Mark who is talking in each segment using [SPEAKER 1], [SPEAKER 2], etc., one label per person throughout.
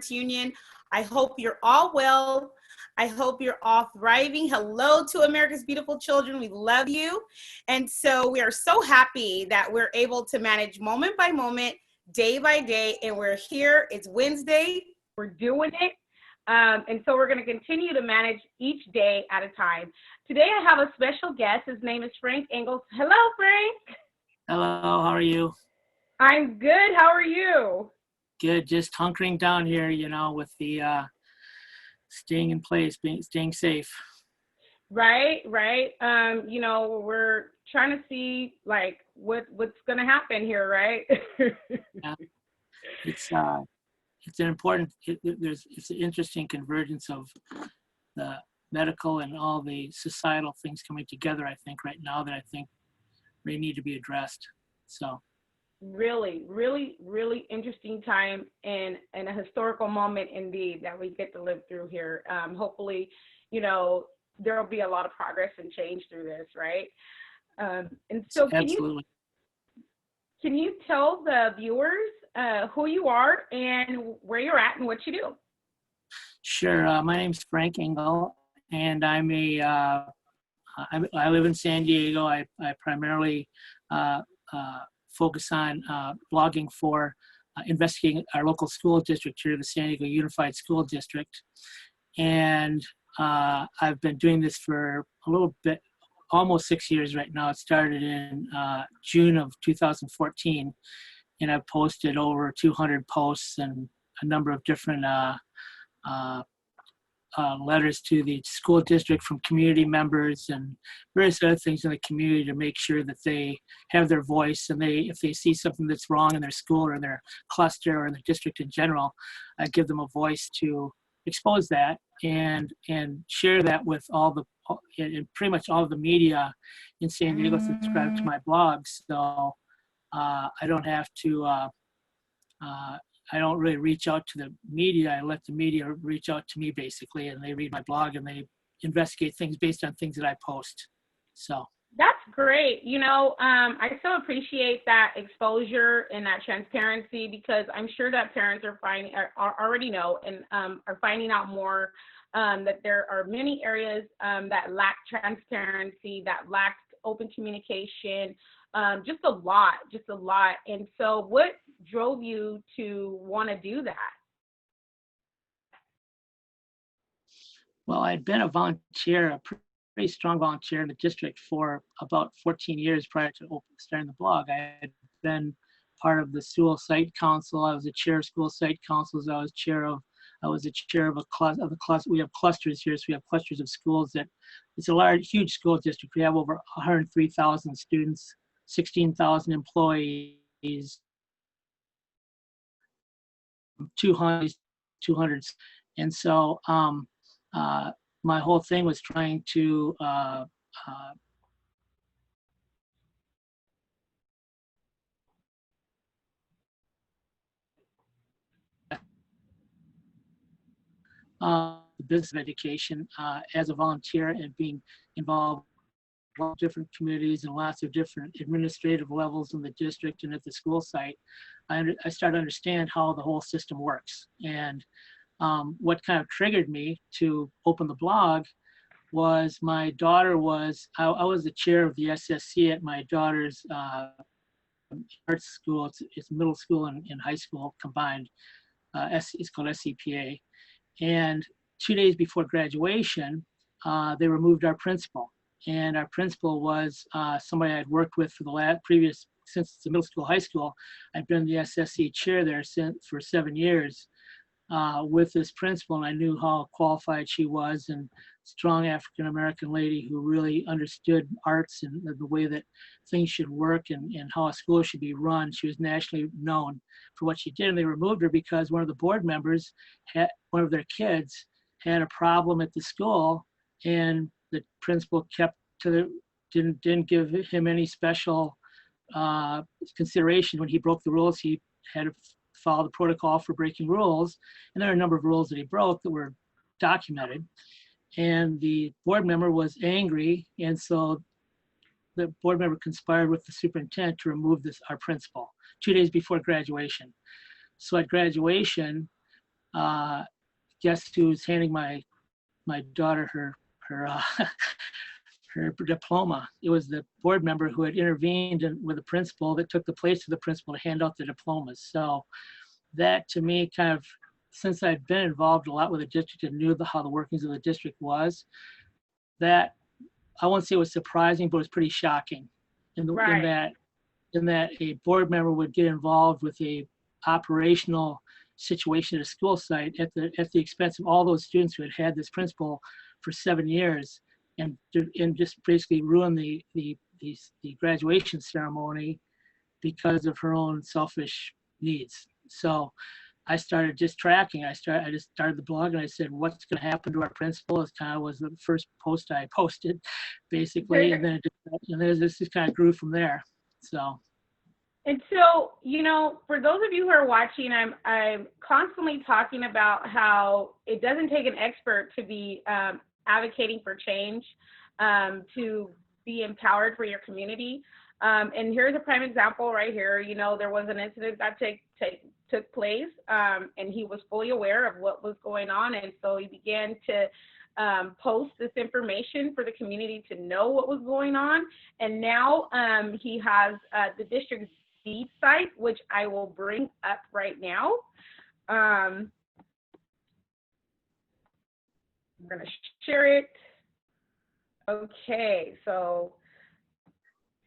[SPEAKER 1] Union. I hope you're all well. I hope you're all thriving. Hello to America's beautiful children. We love you. And so we are so happy that we're able to manage moment by moment, day by day. And we're here. It's Wednesday. We're doing it. And so we're going to continue to manage each day at a time. Today I have a special guest. His name is Frank Engels. Hello, Frank.
[SPEAKER 2] Hello, how are you?
[SPEAKER 1] I'm good. How are you?
[SPEAKER 2] Good, just hunkering down here, with the staying in place, staying safe.
[SPEAKER 1] Right. We're trying to see like what's going to happen here, right?
[SPEAKER 2] Yeah. It's an interesting convergence of the medical and all the societal things coming together, I think, right now that I think they need to be addressed. So
[SPEAKER 1] really interesting time and a historical moment indeed that we get to live through here. Hopefully, there will be a lot of progress and change through this, right? And so
[SPEAKER 2] absolutely.
[SPEAKER 1] Can you tell the viewers who you are and where you're at and what you do?
[SPEAKER 2] Sure. My name's Frank Engel, and I live in San Diego. I primarily focus on blogging for investigating our local school district here, the San Diego Unified School District. And I've been doing this for a little bit, almost 6 years right now. It started in June of 2014, and I've posted over 200 posts and a number of different letters to the school district from community members and various other things in the community to make sure that they have their voice, and if they see something that's wrong in their school or in their cluster or in the district in general, I give them a voice to expose that and share that with pretty much all of the media in San Diego subscribe to my blog. So I don't have to I don't really reach out to the media. I let the media reach out to me, basically, and they read my blog and they investigate things based on things that I post. So
[SPEAKER 1] that's great. I so appreciate that exposure and that transparency, because I'm sure that parents are already know and are finding out more that there are many areas that lack transparency, that lack open communication. Just a lot. And so what drove you to want to do that?
[SPEAKER 2] Well, I'd been a volunteer, a pretty strong volunteer in the district for about 14 years prior to starting the blog. I had been part of the school site council. I was a chair of school site councils. I was the chair of a cluster. We have clusters here, so we have clusters of schools. It's a huge school district. We have over 103,000 students, 16,000 employees, 200. And so my whole thing was trying to the business of education as a volunteer and being involved in different communities and lots of different administrative levels in the district and at the school site. I started to understand how the whole system works. And what kind of triggered me to open the blog was my daughter I was the chair of the SSC at my daughter's arts school. It's middle school and high school combined. It's called SCPA. And 2 days before graduation, they removed our principal. And our principal was somebody I'd worked with for since the middle school, high school. I'd been the SSC chair there for 7 years with this principal, and I knew how qualified she was, and strong African-American lady who really understood arts and the way that things should work and how a school should be run. She was nationally known for what she did, and they removed her because one of the board members, one of their kids, had a problem at the school, and the principal didn't give him any special consideration when he broke the rules. He had to follow the protocol for breaking rules, and there are a number of rules that he broke that were documented. And the board member was angry, and so the board member conspired with the superintendent to remove our principal 2 days before graduation. So at graduation, guess who's handing my daughter her her diploma? It was the board member who had intervened with the principal that took the place of the principal to hand out the diplomas. So that to me kind of, since I'd been involved a lot with the district and knew how the workings of the district was, that I won't say it was surprising, but it was pretty shocking in that a board member would get involved with a operational situation at a school site at the expense of all those students who had had this principal for 7 years, and just basically ruin the graduation ceremony because of her own selfish needs. So I started just tracking. I just started the blog, and I said, what's going to happen to our principal? It kind of was the first post I posted, basically, and then this just kind of grew from there. So.
[SPEAKER 1] And so, you know, for those of you who are watching, I'm constantly talking about how it doesn't take an expert to be advocating for change, to be empowered for your community. And here's a prime example right here. You know, there was an incident that took place, and he was fully aware of what was going on. And so he began to post this information for the community to know what was going on. And now he has the district's deed site, which I will bring up right now. I'm going to share it. Okay, so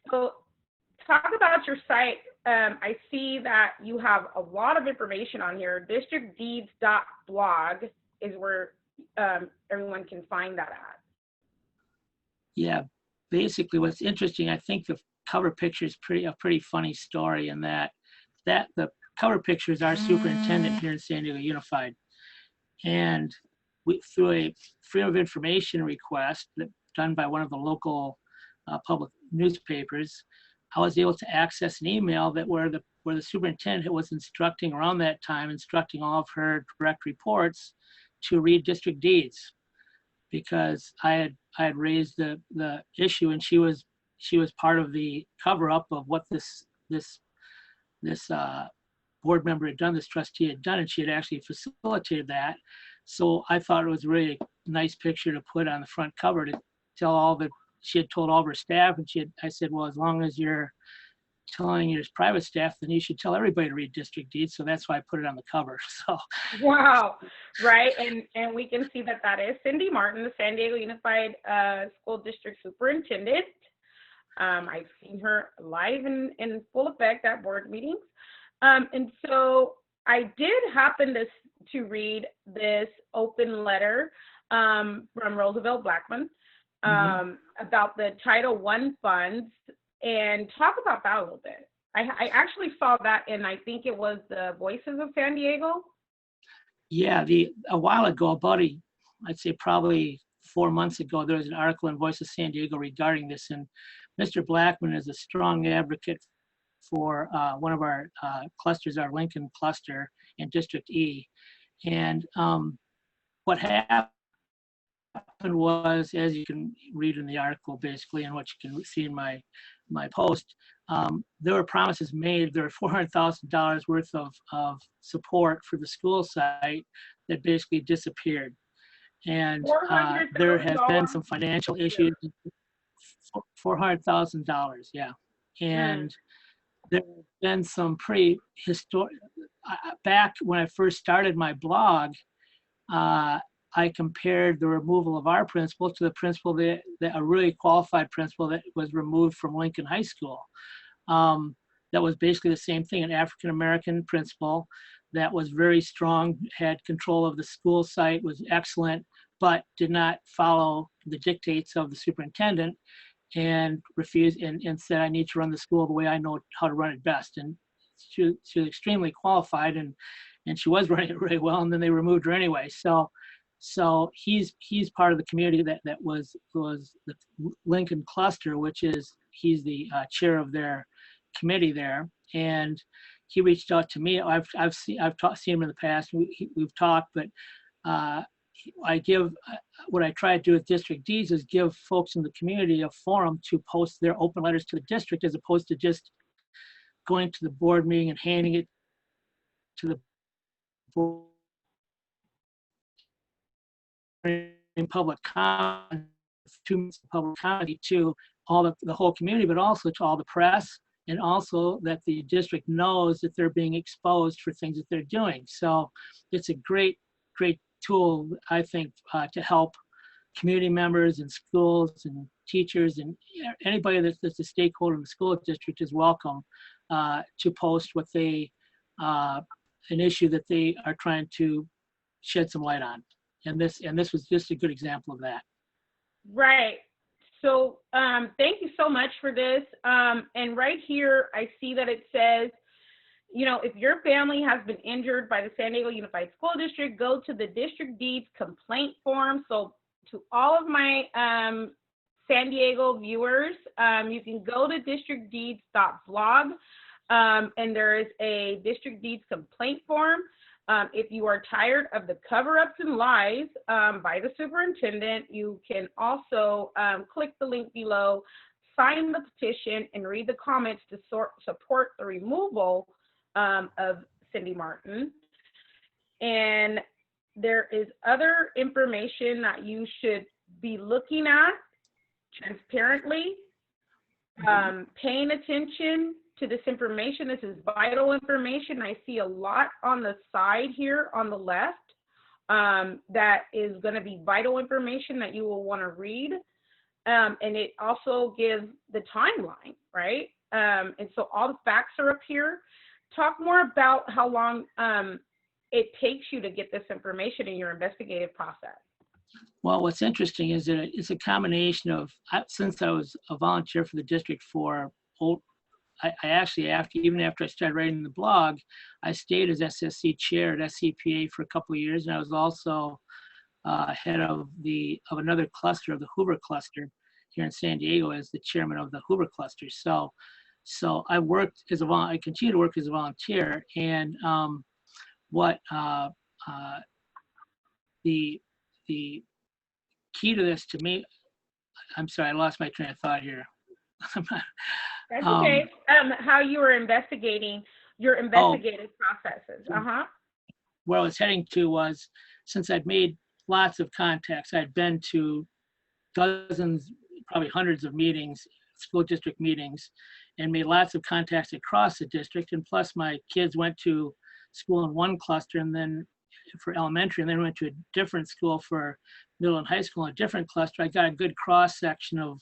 [SPEAKER 1] talk about your site. I see that you have a lot of information on here. Districtdeeds.blog is where everyone can find that at.
[SPEAKER 2] Yeah, basically what's interesting, I think the cover picture is a pretty funny story in that the cover picture is our superintendent here in San Diego Unified. And through a freedom of information request done by one of the local public newspapers, I was able to access an email where the superintendent was instructing around that time, instructing all of her direct reports to read district deeds, because I had raised the issue, and she was part of the cover up of what this board member had done, this trustee had done, and she had actually facilitated that. So I thought it was a really nice picture to put on the front cover to tell she had told all of her staff, and I said, well, as long as you're telling your private staff, then you should tell everybody to read district deeds. So that's why I put it on the cover. So.
[SPEAKER 1] Wow, right, and we can see that is Cindy Martin, the San Diego Unified School District Superintendent. I've seen her live in full effect at board meetings. And so I did happen to read this open letter from Roosevelt Blackman about the Title I funds, and talk about that a little bit. I actually saw that, and I think it was the Voices of San Diego.
[SPEAKER 2] Yeah, a while ago, I'd say probably 4 months ago, there was an article in Voice of San Diego regarding this, and Mr. Blackman is a strong advocate for one of our clusters, our Lincoln cluster in District E. And what happened was, as you can read in the article basically, and what you can see in my post, there were promises made. There were $400,000 worth of support for the school site that basically disappeared. And there has been some financial issues. $400,000, yeah. And there have been some pretty historic, back when I first started my blog, I compared the removal of our principal to the principal that a really qualified principal that was removed from Lincoln High School. That was basically the same thing, an African-American principal that was very strong, had control of the school site, was excellent, but did not follow the dictates of the superintendent, and refused and said, I need to run the school the way I know how to run it best. And she was extremely qualified, and she was running it really well, and then they removed her anyway. So he's part of the community that was the Lincoln cluster, which is, he's the chair of their committee there. And he reached out to me. I've seen him in the past. We've talked, but what I try to do with District Deeds is give folks in the community a forum to post their open letters to the district, as opposed to just going to the board meeting and handing it to the board public comment, 2 minutes of public comment to the whole community, but also to all the press, and also that the district knows that they're being exposed for things that they're doing. So it's a great tool, I think, to help community members and schools and teachers and anybody that's a stakeholder in the school district is welcome to post what they, an issue that they are trying to shed some light on. And this was just a good example of that.
[SPEAKER 1] Right. So thank you so much for this. And right here, I see that it says, you know, if your family has been injured by the San Diego Unified School District, go to the district deeds complaint form. So to all of my San Diego viewers, you can go to districtdeeds.blog, and there is a district deeds complaint form. If you are tired of the cover-ups and lies by the superintendent, you can also click the link below, sign the petition, and read the comments to support the removal of Cindy Martin. And there is other information that you should be looking at transparently, paying attention to this information. This is vital information. I see a lot on the side here on the left that is going to be vital information that you will want to read. And it also gives the timeline, right? And so all the facts are up here. Talk more about how long it takes you to get this information in your investigative process.
[SPEAKER 2] Well, what's interesting is that it's a combination of, since I was a volunteer for the district for, I actually, even after I started writing the blog, I stayed as SSC chair at SCPA for a couple of years, and I was also head of another cluster, of the Hoover cluster here in San Diego, as the chairman of the Hoover cluster. So I I continue to work as a volunteer, and the key to this, to me, I'm sorry, I lost my train of thought here.
[SPEAKER 1] That's okay. How you were investigating your investigative processes.
[SPEAKER 2] Where I was heading to was, since I'd made lots of contacts, I'd been to dozens, probably hundreds of meetings, school district meetings, and made lots of contacts across the district. And plus, my kids went to school in one cluster, and then for elementary, and then went to a different school for middle and high school in a different cluster. I got a good cross section of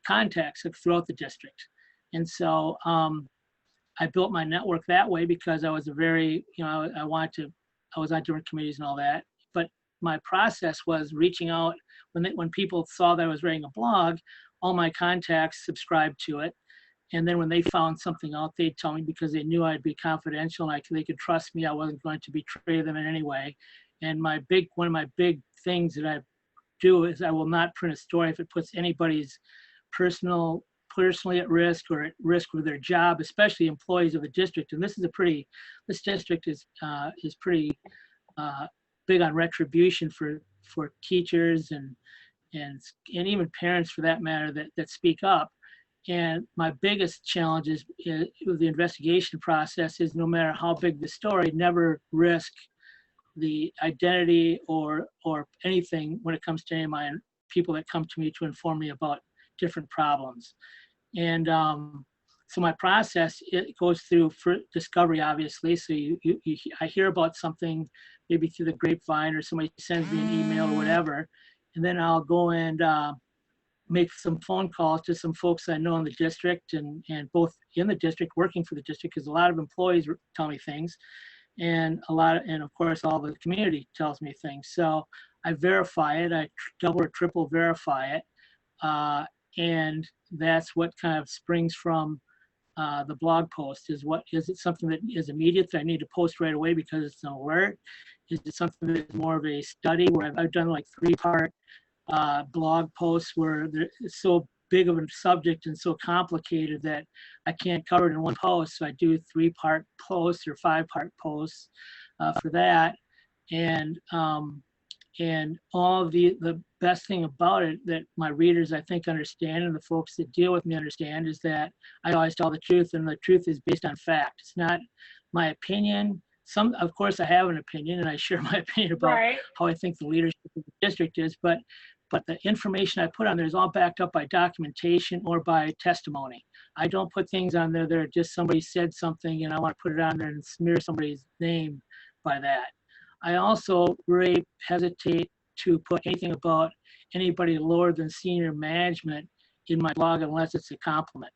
[SPEAKER 2] contacts throughout the district. And so I built my network that way, because I was I was on different committees and all that. But my process was reaching out when people saw that I was writing a blog, all my contacts subscribed to it. And then when they found something out, they'd tell me, because they knew I'd be confidential and they could trust me. I wasn't going to betray them in any way. And one of my big things that I do is I will not print a story if it puts anybody's personally at risk, or at risk with their job, especially employees of the district. And this district is pretty big on retribution for teachers and even parents, for that matter, that speak up. And my biggest challenge is with the investigation process is, no matter how big the story, never risk the identity or anything when it comes to any of my people that come to me to inform me about different problems. And so my process, it goes through discovery, obviously. So I hear about something maybe through the grapevine, or somebody sends me an email or whatever, and then I'll go and make some phone calls to some folks I know in the district, and both in the district, working for the district, because a lot of employees tell me things, and of course all the community tells me things. So I verify it, I double or triple verify it, and that's what kind of springs from the blog post. Is it something that is immediate that I need to post right away because it's an alert? Is it something that's more of a study, where I've done like 3-part blog posts where it's so big of a subject and so complicated that I can't cover it in one post. So I do 3-part posts or 5-part posts for that. And all the best thing about it that my readers, I think, understand, and the folks that deal with me understand, is that I always tell the truth, and the truth is based on fact. It's not my opinion. of course, I have an opinion, and I share my opinion about
[SPEAKER 1] Right.
[SPEAKER 2] how I think the leadership of the district is, but the information I put on there is all backed up by documentation or by testimony. I don't put things on there that are just somebody said something and I want to put it on there and smear somebody's name by that. I also really hesitate to put anything about anybody lower than senior management in my blog unless it's a compliment.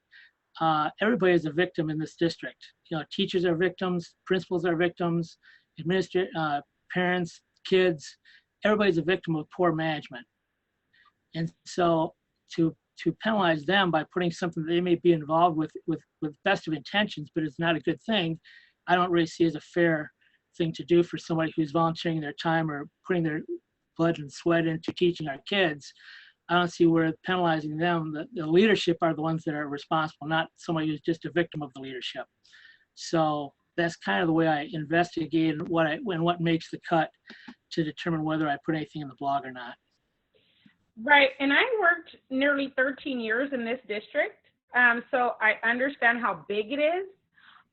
[SPEAKER 2] Everybody is a victim in this district. You know, teachers are victims, principals are victims, parents, kids. Everybody's a victim of poor management. And so to penalize them by putting something that they may be involved with best of intentions, but it's not a good thing, I don't really see as a fair thing to do for somebody who's volunteering their time or putting their blood and sweat into teaching our kids. I don't see where penalizing them. The leadership are the ones that are responsible, not somebody who's just a victim of the leadership. So that's kind of the way I investigate and what makes the cut to determine whether I put anything in the blog or not.
[SPEAKER 1] Right. And I worked nearly 13 years in this district. So I understand how big it is,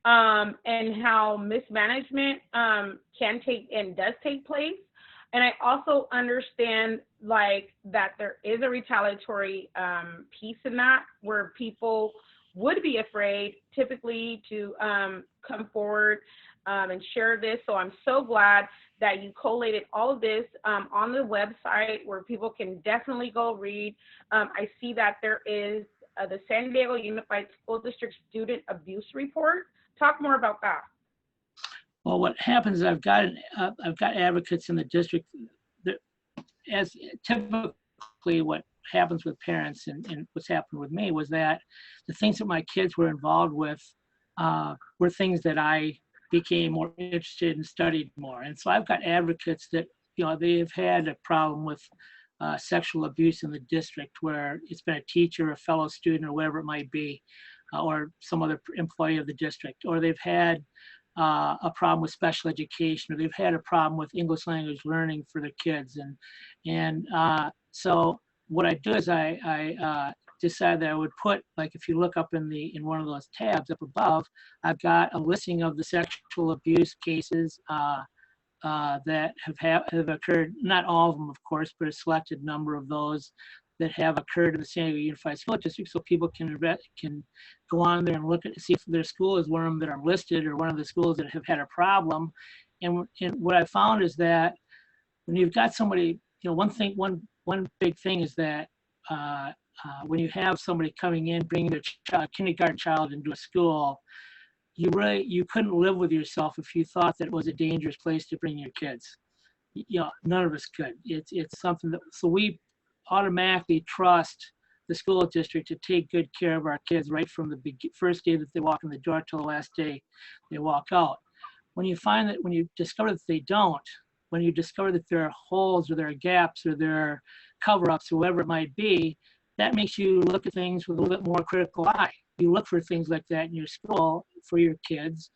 [SPEAKER 1] and how mismanagement can take and does take place. And I also understand like that there is a retaliatory piece in that where people would be afraid typically to come forward and share this. So I'm so glad that you collated all of this on the website where people can definitely go read. I see that there is the San Diego Unified School District Student Abuse Report. Talk more about that.
[SPEAKER 2] Well, what happens is I've got advocates in the district that, as typically what happens with parents and what's happened with me was that the things that my kids were involved with were things that I became more interested and studied more. And so I've got advocates that, you know, they've had a problem with sexual abuse in the district where it's been a teacher, a fellow student, or whatever it might be, or some other employee of the district, or they've had a problem with special education, or they've had a problem with English language learning for their kids. And so what I do is I decided that I would put, like, if you look up in one of those tabs up above, I've got a listing of the sexual abuse cases that have occurred, not all of them, of course, but a selected number of those that have occurred in the San Diego Unified School District, so people can go on there and look at see if their school is one of them that are listed or one of the schools that have had a problem. And what I found is that when you've got somebody, you know, one big thing is that when you have somebody coming in, bringing their kindergarten child into a school, you couldn't live with yourself if you thought that it was a dangerous place to bring your kids. You know, none of us could. It's something that, so we automatically trust the school district to take good care of our kids right from the first day that they walk in the door till the last day they walk out. When you discover that they don't, when you discover that there are holes or there are gaps or there are cover-ups or whatever it might be, that makes you look at things with a little bit more critical eye. You look for things like that in your school for your kids,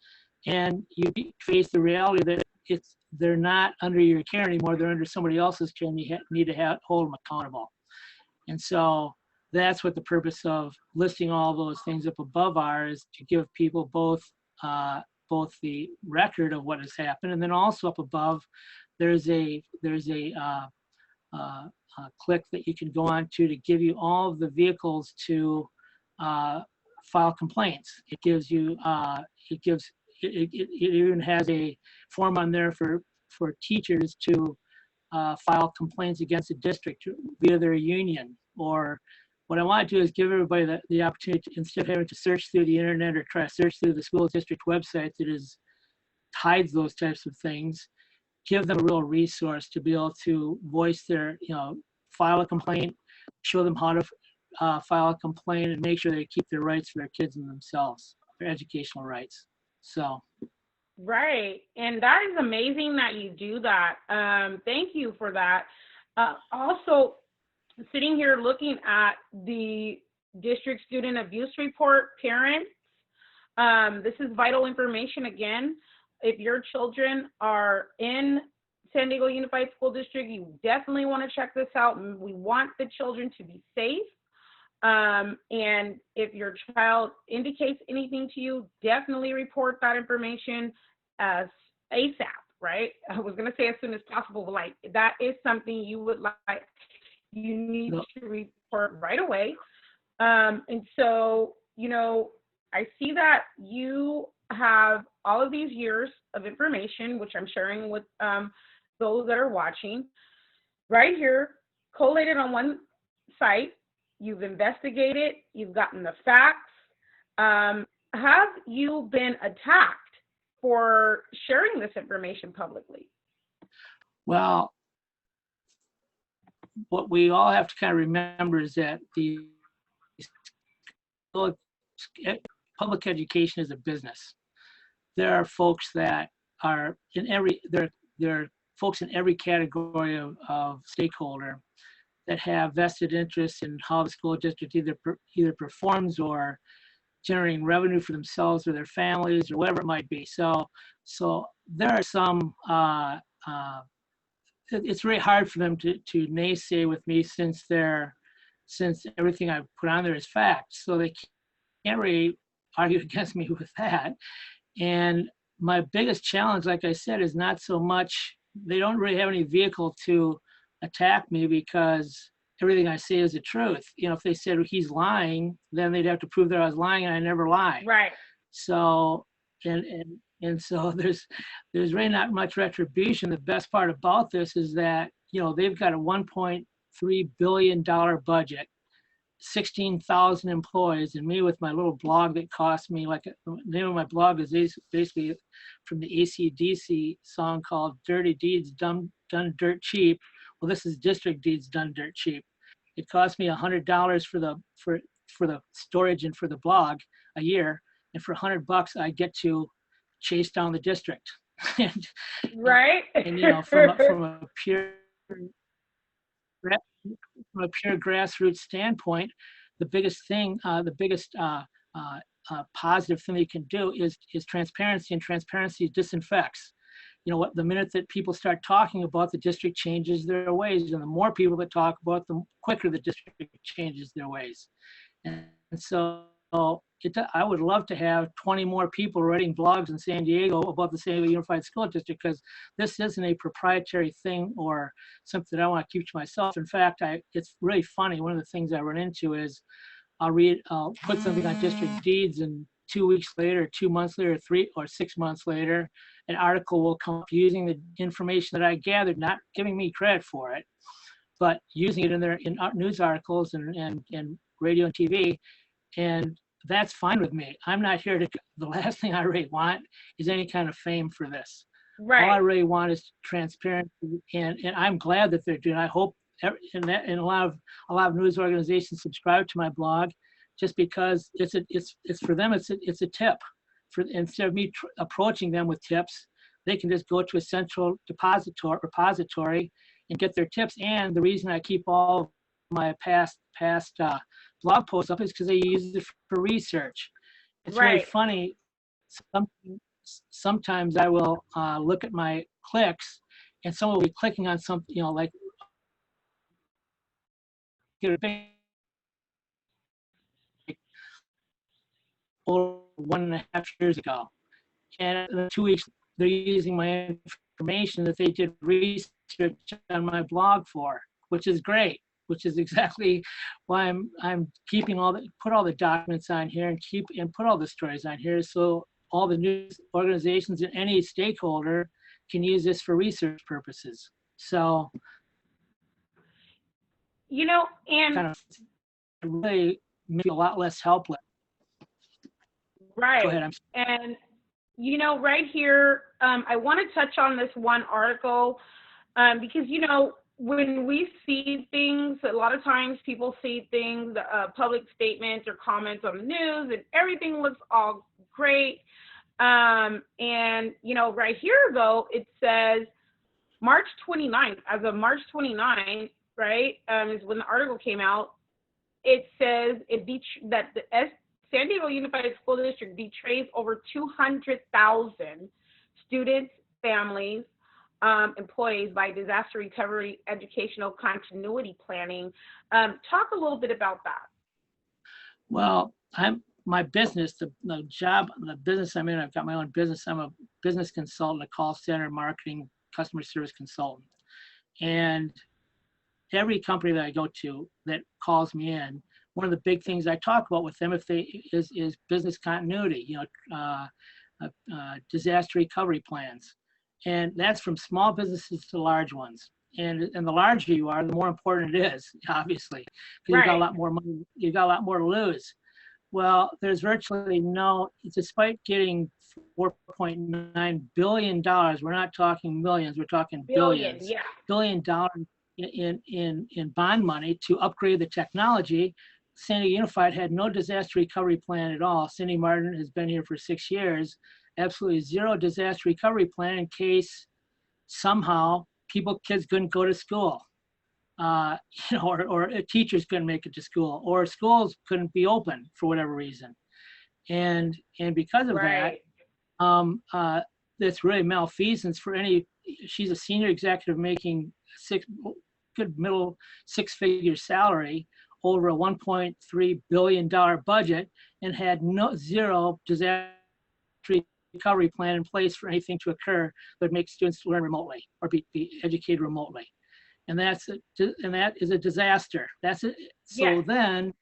[SPEAKER 2] and you face the reality that they're not under your care anymore. They're under somebody else's care, and you need to hold them accountable. And so that's what the purpose of listing all those things up above are, is to give people both the record of what has happened, and then also up above there's a click that you can go on to give you all of the vehicles to file complaints. It gives you it even has a form on there for teachers to file complaints against the district via their union. Or what I want to do is give everybody the opportunity to, instead of having to search through the internet or try to search through the school district website that hides those types of things, give them a real resource to be able to voice their, file a complaint, show them how to file a complaint, and make sure they keep their rights for their kids and themselves, their educational rights. So.
[SPEAKER 1] Right. And that is amazing that you do that. Thank you for that. Also, sitting here looking at the district student abuse report, parents, this is vital information again. If your children are in San Diego Unified School District, you definitely want to check this out. We want the children to be safe. And if your child indicates anything to you, definitely report that information as ASAP, right? I was going to say as soon as possible, but like that is something you would like, you need
[SPEAKER 2] No.
[SPEAKER 1] to report right away. And so, I see that you have all of these years of information, which I'm sharing with those that are watching right here, collated on one site. You've investigated, you've gotten the facts. Have you been attacked for sharing this information publicly?
[SPEAKER 2] Well, what we all have to kind of remember is that the public education is a business. There are folks that are in every there are folks in every category of stakeholder that have vested interests in how the school district either performs or generating revenue for themselves or their families or whatever it might be. So there are some. It's very hard for them to naysay with me since everything I've put on there is fact. So they can't really argue against me with that. And my biggest challenge, like I said, is not so much, they don't really have any vehicle to attack me because everything I say is the truth. If they said he's lying, then they'd have to prove that I was lying, and I never lie.
[SPEAKER 1] Right.
[SPEAKER 2] So, and so there's really not much retribution. The best part about this is that, they've got a $1.3 billion budget, 16,000 employees, and me with my little blog that cost me the name of my blog is basically from the AC/DC song called Dirty Deeds Done Dirt Cheap. Well, this is District Deeds Done Dirt Cheap. It cost me $100 for the storage and for the blog a year, and for $100 I get to chase down the district. and,
[SPEAKER 1] right.
[SPEAKER 2] And from a pure grassroots standpoint, the biggest thing, the biggest positive thing they can do is transparency, and transparency disinfects. What, the minute that people start talking about, the district changes their ways, and the more people that talk about, the quicker the district changes their ways. And so I would love to have 20 more people writing blogs in San Diego about the San Diego Unified School District, because this isn't a proprietary thing or something that I want to keep to myself. In fact, it's really funny. One of the things I run into is I'll put something on district deeds, and 2 weeks later, 2 months later, 3 or 6 months later, an article will come up using the information that I gathered, not giving me credit for it, but using it in news articles and radio and TV. And that's fine with me. I'm not here to, the last thing I really want is any kind of fame for this.
[SPEAKER 1] Right.
[SPEAKER 2] All I really want is transparency, and I'm glad that they're doing. I hope and a lot of news organizations subscribe to my blog, just because it's for them. It's a tip. Instead of me approaching them with tips, they can just go to a central repository and get their tips. And the reason I keep all my past blog posts up is because they use it for research. It's
[SPEAKER 1] right.
[SPEAKER 2] really funny. Sometimes I will look at my clicks, and someone will be clicking on something, like over 1.5 years ago, and in 2 weeks they're using my information that they did research on my blog for, which is great. Which is exactly why I'm keeping put all the documents on here and put all the stories on here, so all the news organizations and any stakeholder can use this for research purposes. So,
[SPEAKER 1] and
[SPEAKER 2] kind of really make me a lot less helpless.
[SPEAKER 1] right.
[SPEAKER 2] Go ahead.
[SPEAKER 1] And right here, I want to touch on this one article because when we see things, a lot of times people see things, public statements or comments on the news, and everything looks all great. And, right here, though, it says March 29th, as of March 29th, right, is when the article came out. It says that the San Diego Unified School District betrays over 200,000 students, families, employees by disaster recovery, educational continuity planning. Talk a little bit about that.
[SPEAKER 2] Well, my business, the business I'm in, I've got my own business. I'm a business consultant, a call center, marketing, customer service consultant. And every company that I go to that calls me in, one of the big things I talk about with them is business continuity, disaster recovery plans. And that's from small businesses to large ones. And the larger you are, the more important it is, obviously, because you've got a lot more money, you've got a lot more to lose. Well, there's virtually no, despite getting $4.9 billion, we're not talking millions, we're talking billions,
[SPEAKER 1] yeah.
[SPEAKER 2] $1 billion in bond money to upgrade the technology. Sandy Unified had no disaster recovery plan at all. Cindy Martin has been here for 6 years, absolutely zero disaster recovery plan in case somehow kids couldn't go to school. Or teachers couldn't make it to school, or schools couldn't be open for whatever reason, and because of that, that's really malfeasance for any. She's a senior executive making middle six-figure salary over a $1.3 billion budget, and had zero disaster recovery plan in place for anything to occur that would make students learn remotely or be educated remotely. And that is a disaster. That's it. So
[SPEAKER 1] Yeah.
[SPEAKER 2] then,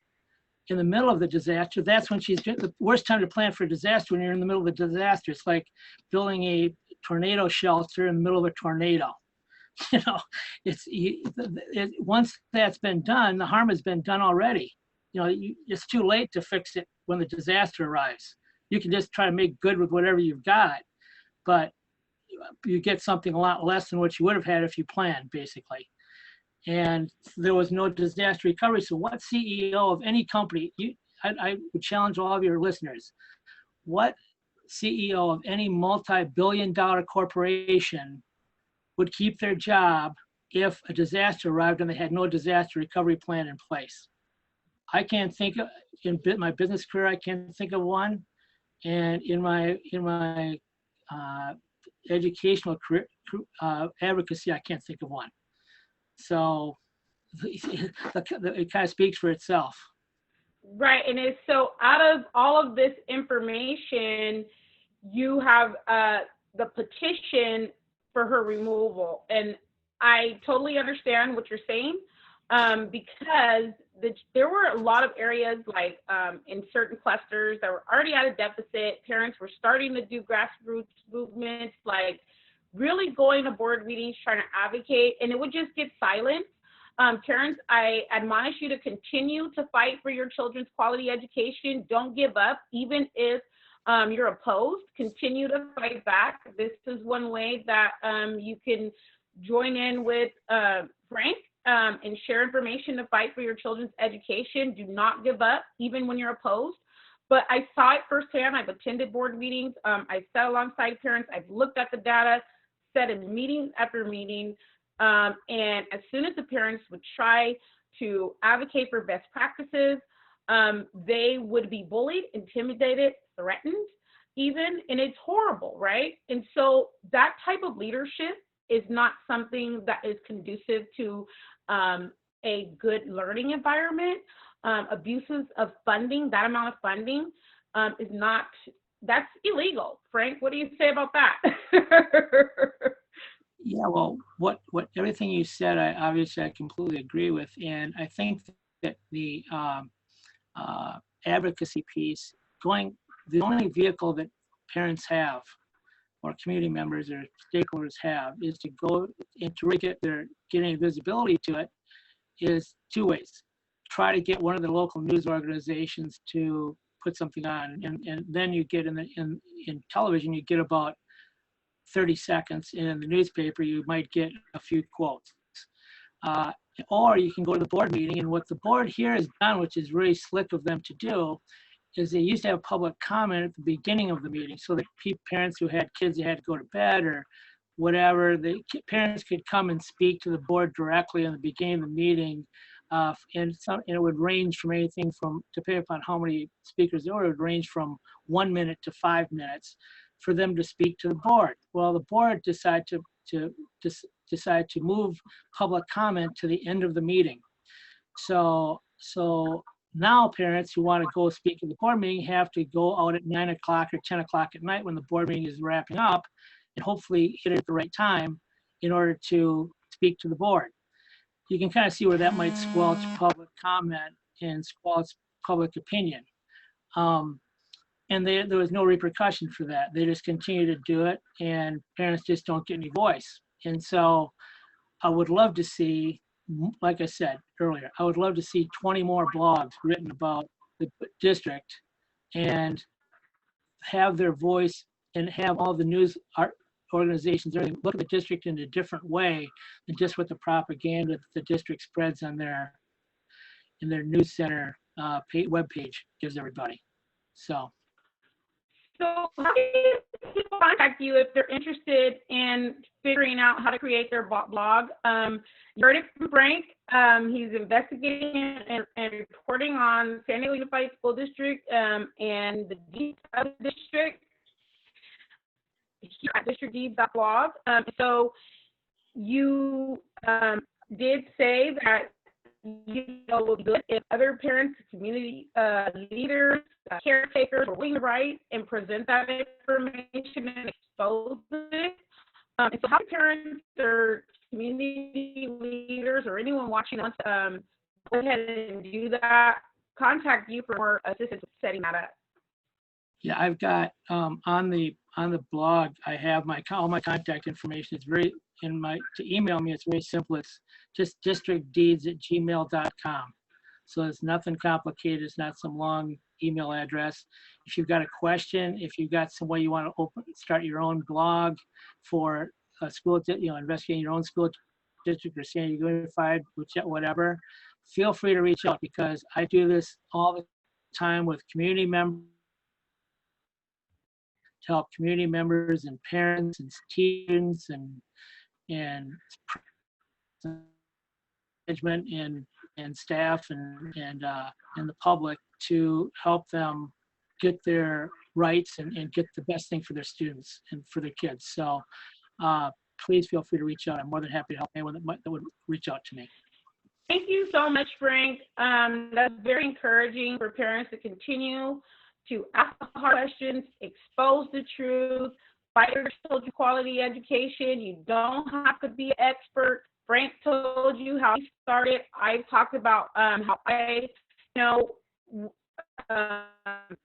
[SPEAKER 2] in the middle of the disaster, that's when the worst time to plan for a disaster, when you're in the middle of the disaster. It's like building a tornado shelter in the middle of a tornado. Once that's been done, the harm has been done already. It's too late to fix it when the disaster arrives. You can just try to make good with whatever you've got, but you get something a lot less than what you would have had if you planned, basically. And there was no disaster recovery. So what CEO of any company, I would challenge all of your listeners, what CEO of any multi-billion-dollar corporation would keep their job if a disaster arrived and they had no disaster recovery plan in place? I can't think of, in my business career, I can't think of one. And in my educational career, advocacy, I can't think of one. So it kind of speaks for itself.
[SPEAKER 1] Right. And it's so, out of all of this information, you have the petition for her removal. And I totally understand what you're saying, because there were a lot of areas, like in certain clusters that were already at a deficit. Parents were starting to do grassroots movements, like really going to board meetings, trying to advocate, and it would just get silent. Parents, I admonish you to continue to fight for your children's quality education. Don't give up, even if you're opposed. Continue to fight back. This is one way that you can join in with Frank and share information to fight for your children's education. Do not give up, even when you're opposed. But I saw it firsthand. I've attended board meetings. I've sat alongside parents. I've looked at the data, sat in meeting after meeting. And as soon as the parents would try to advocate for best practices, they would be bullied, intimidated, threatened even, and it's horrible, right? And so that type of leadership is not something that is conducive to a good learning environment. Abuses of funding, that amount of funding, is not, that's illegal. Frank, what do you say about that?
[SPEAKER 2] Yeah, well, what everything you said, I completely agree with, and I think that the advocacy piece, the only vehicle that parents have, or community members or stakeholders have, is to go and to get getting visibility to it, is two ways. Try to get one of the local news organizations to put something on, and then you get in television, you get about 30 seconds. In the newspaper, you might get a few quotes. Or you can go to the board meeting, and what the board here has done, which is really slick of them to do, is they used to have public comment at the beginning of the meeting, so that parents who had kids that had to go to bed or whatever, the parents could come and speak to the board directly in the beginning of the meeting. And it would range from anything from, depending upon how many speakers there were, it would range from 1 minute to 5 minutes for them to speak to the board. Well, the board decided to move public comment to the end of the meeting. So now parents who want to go speak at the board meeting have to go out at 9 o'clock or 10 o'clock at night when the board meeting is wrapping up and hopefully hit it at the right time in order to speak to the board. You can kind of see where that might squelch public comment and squelch public opinion. And there was no repercussion for that. They just continue to do it, and parents just don't get any voice. And so I would love to see, like I said earlier, I would love to see 20 more blogs written about the district and have their voice and have all the news organizations look at the district in a different way than just with the propaganda that the district spreads in their news center web page gives everybody. So
[SPEAKER 1] how do people contact you if they're interested in figuring out how to create their blog? You heard it from Frank. He's investigating and reporting on San Diego Unified School District and the deeds of the district here at districtdeeds.blog. So you did say that it would be good if other parents, community leaders, caretakers were willing to write and present that information and expose it. And so how do parents or community leaders or anyone watching us go ahead and do that, contact you for more assistance with setting that up?
[SPEAKER 2] Yeah, I've got on the blog, I have all my contact information. It's very to email me, it's very simple. It's just districtdeeds@gmail.com. So it's nothing complicated. It's not some long email address. If you've got a question, if you've got some way you want to start your own blog for a school, investigating your own school district or San Diego Unified, whatever, feel free to reach out, because I do this all the time with community members, to help community members and parents and students and management and staff and the public to help them get their rights and get the best thing for their students and for their kids. So please feel free to reach out. I'm more than happy to help anyone that would reach out to me.
[SPEAKER 1] Thank you so much, Frank. That's very encouraging for parents to continue to ask hard questions, expose the truth, fight for children's quality education. You don't have to be an expert. Frank told you how he started. I've talked about how I,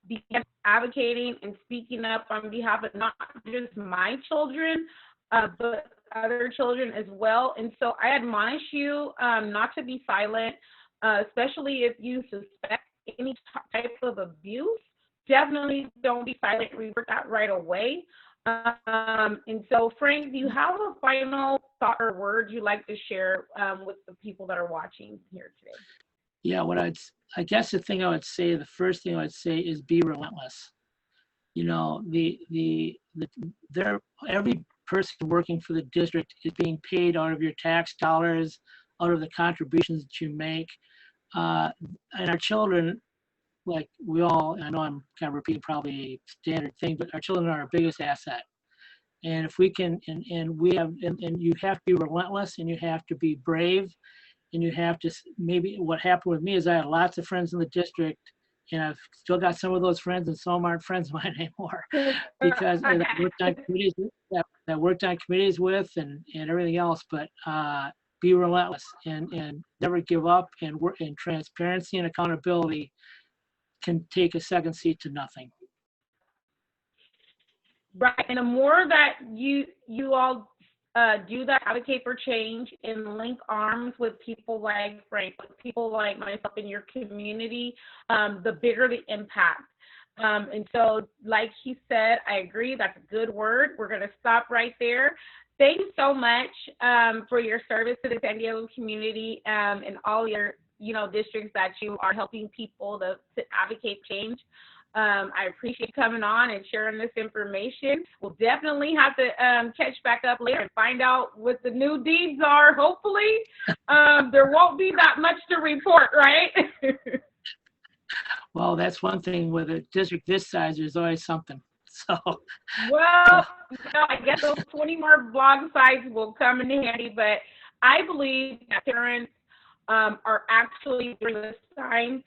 [SPEAKER 1] began advocating and speaking up on behalf of not just my children, but other children as well. And so I admonish you not to be silent, especially if you suspect any type of abuse. Definitely don't be silent. Report that right away. And so, Frank, do you have a final thought or word you'd like to share with the people that are watching here today?
[SPEAKER 2] Yeah, I guess the thing I would say, the first thing I would say is be relentless. Every person working for the district is being paid out of your tax dollars, out of the contributions that you make, and our children. Like we all, I know I'm kind of repeating probably a standard thing, but our children are our biggest asset. And if we can, and you have to be relentless, and you have to be brave, and you have to, maybe what happened with me is I had lots of friends in the district, and I've still got some of those friends, and some aren't friends of mine anymore, because I worked on committees with and everything else, but be relentless and never give up, and work, and transparency and accountability can take a second seat to nothing.
[SPEAKER 1] Right, and the more that you all do that, advocate for change, and link arms with people like Frank, with people like myself in your community, the bigger the impact. And so, like he said, I agree, that's a good word. We're going to stop right there. Thank you so much for your service to the San Diego community and all your districts that you are helping people to advocate change. I appreciate you coming on and sharing this information. We'll definitely have to catch back up later and find out what the new deeds are. Hopefully, there won't be that much to report, right?
[SPEAKER 2] Well, that's one thing with a district this size, there's always something. So.
[SPEAKER 1] Well, I guess those 20 more blog sites will come in handy, but I believe that parents are actually during this time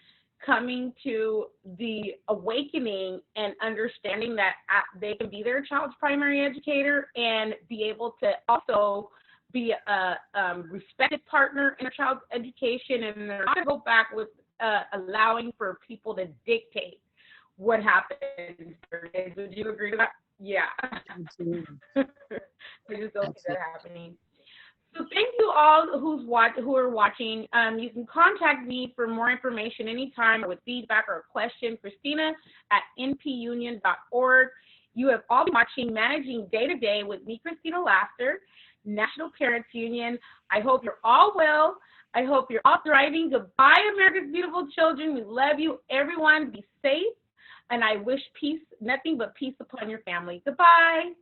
[SPEAKER 1] coming to the awakening and understanding that they can be their child's primary educator and be able to also be a respected partner in their child's education, and they're not going to go back with allowing for people to dictate what happens. Would you agree with that? Yeah.
[SPEAKER 2] Absolutely.
[SPEAKER 1] I just don't see that happening. So thank you all who are watching. You can contact me for more information anytime, or with feedback or a question, Christina at npunion.org. You have all been watching Managing Day to Day with me, Christina Laster, National Parents Union. I hope you're all well. I hope you're all thriving. Goodbye, America's beautiful children. We love you, everyone. Be safe. And I wish peace, nothing but peace upon your family. Goodbye.